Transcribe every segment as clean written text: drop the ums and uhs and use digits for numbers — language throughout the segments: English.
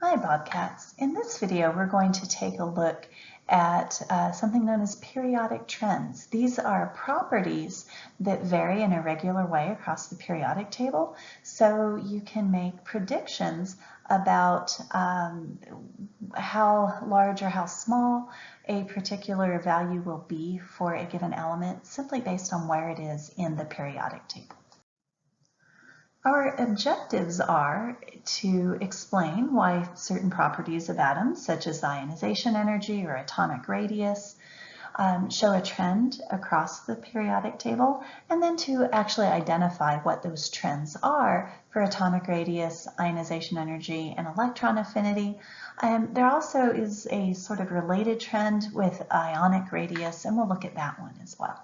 Hi Bobcats. In this video we're going to take a look at something known as periodic trends. These are properties that vary in a regular way across the periodic table, so you can make predictions about how large or how small a particular value will be for a given element simply based on where it is in the periodic table. Our objectives are to explain why certain properties of atoms, such as ionization energy or atomic radius, show a trend across the periodic table, and then to actually identify what those trends are for atomic radius, ionization energy, and electron affinity. There also is a sort of related trend with ionic radius, and we'll look at that one as well.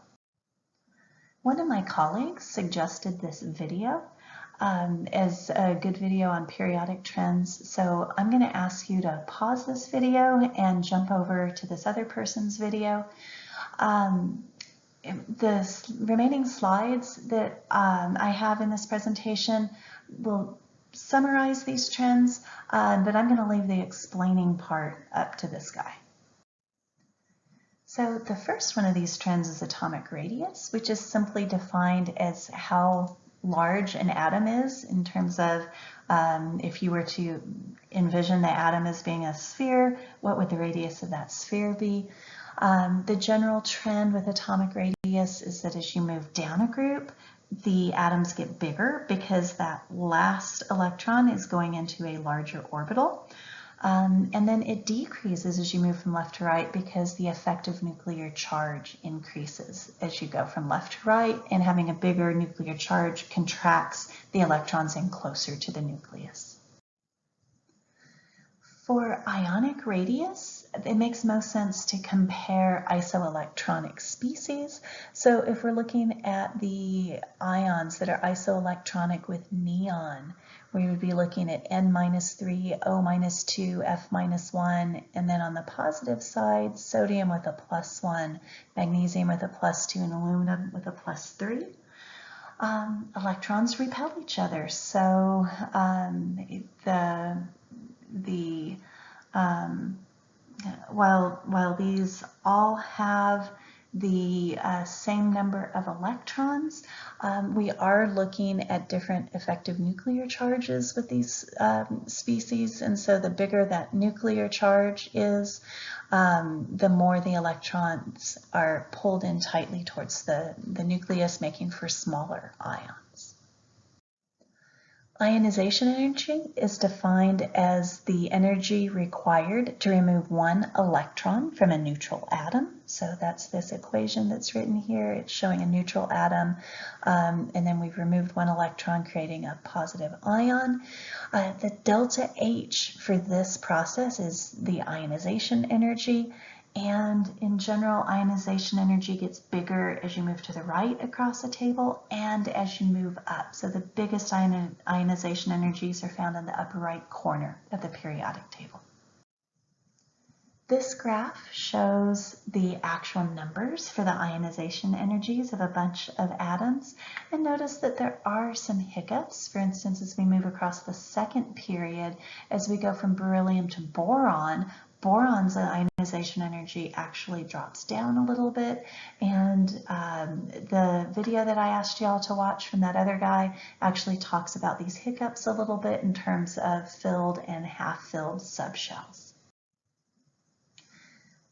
One of my colleagues suggested this video as a good video on periodic trends. So I'm going to ask you to pause this video and jump over to this other person's video. The remaining slides that I have in this presentation will summarize these trends, but I'm going to leave the explaining part up to this guy. So the first one of these trends is atomic radius, which is simply defined as how large an atom is in terms of if you were to envision the atom as being a sphere, what would the radius of that sphere be? The general trend with atomic radius is that as you move down a group, the atoms get bigger because that last electron is going into a larger orbital. And then it decreases as you move from left to right because the effective nuclear charge increases as you go from left to right, and having a bigger nuclear charge contracts the electrons in closer to the nucleus. For ionic radius, it makes most sense to compare isoelectronic species. So if we're looking at the ions that are isoelectronic with neon, we would be looking at N-3, O-2, F-1, and then on the positive side, sodium with a +1, magnesium with a +2, and aluminum with a +3. Electrons repel each other, so while these all have the same number of electrons, we are looking at different effective nuclear charges with these species, and so the bigger that nuclear charge is, the more the electrons are pulled in tightly towards the nucleus, making for smaller ions. Ionization energy is defined as the energy required to remove one electron from a neutral atom. So that's this equation that's written here. It's showing a neutral atom, and then we've removed one electron, creating a positive ion. The delta H for this process is the ionization energy. And in general, ionization energy gets bigger as you move to the right across the table and as you move up. So the biggest ionization energies are found in the upper right corner of the periodic table. This graph shows the actual numbers for the ionization energies of a bunch of atoms. And notice that there are some hiccups. For instance, as we move across the second period, as we go from beryllium to boron, boron's ionization energy actually drops down a little bit, and the video that I asked y'all to watch from that other guy actually talks about these hiccups a little bit in terms of filled and half-filled subshells.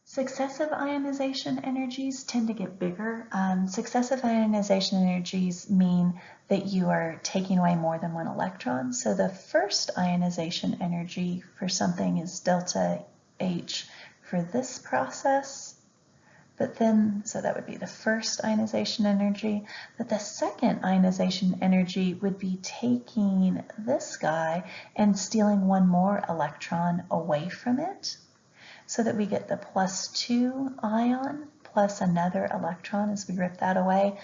Successive ionization energies tend to get bigger. Successive ionization energies mean that you are taking away more than one electron. So the first ionization energy for something is delta H for this process, but then, so that would be the first ionization energy, but the second ionization energy would be taking this guy and stealing one more electron away from it, so that we get the +2 ion plus another electron as we rip that away.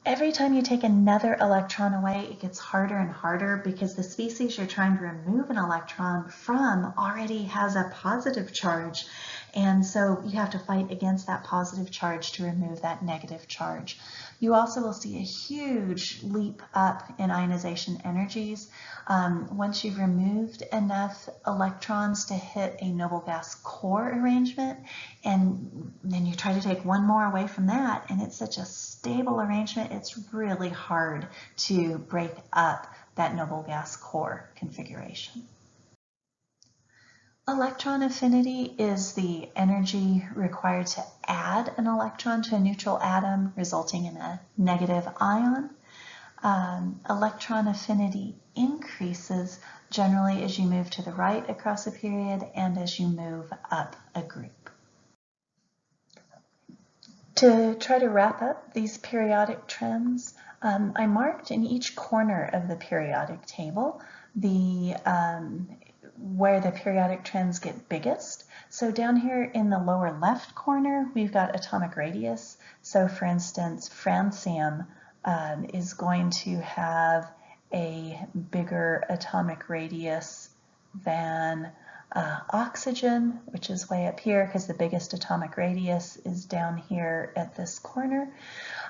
Every time you take another electron away, it gets harder and harder because the species you're trying to remove an electron from already has a positive charge. And so you have to fight against that positive charge to remove that negative charge. You also will see a huge leap up in ionization energies once you've removed enough electrons to hit a noble gas core arrangement, and then you try to take one more away from that, and it's such a stable arrangement, it's really hard to break up that noble gas core configuration. Electron affinity is the energy required to add an electron to a neutral atom, resulting in a negative ion. Electron affinity increases generally as you move to the right across a period and as you move up a group. To try to wrap up these periodic trends, I marked in each corner of the periodic table where the periodic trends get biggest. So down here in the lower left corner, we've got atomic radius. So for instance, francium is going to have a bigger atomic radius than oxygen, which is way up here because the biggest atomic radius is down here at this corner.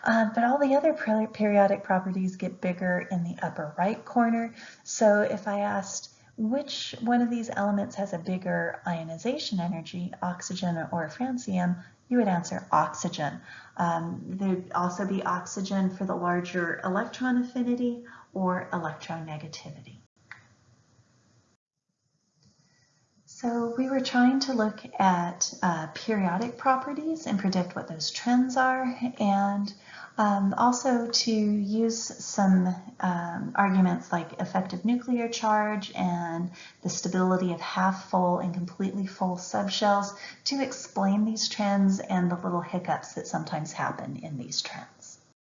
But all the other periodic properties get bigger in the upper right corner. So if I asked which one of these elements has a bigger ionization energy, oxygen or francium, you would answer oxygen. There'd also be oxygen for the larger electron affinity or electronegativity. So we were trying to look at periodic properties and predict what those trends are, and also to use some arguments like effective nuclear charge and the stability of half-full and completely full subshells to explain these trends and the little hiccups that sometimes happen in these trends.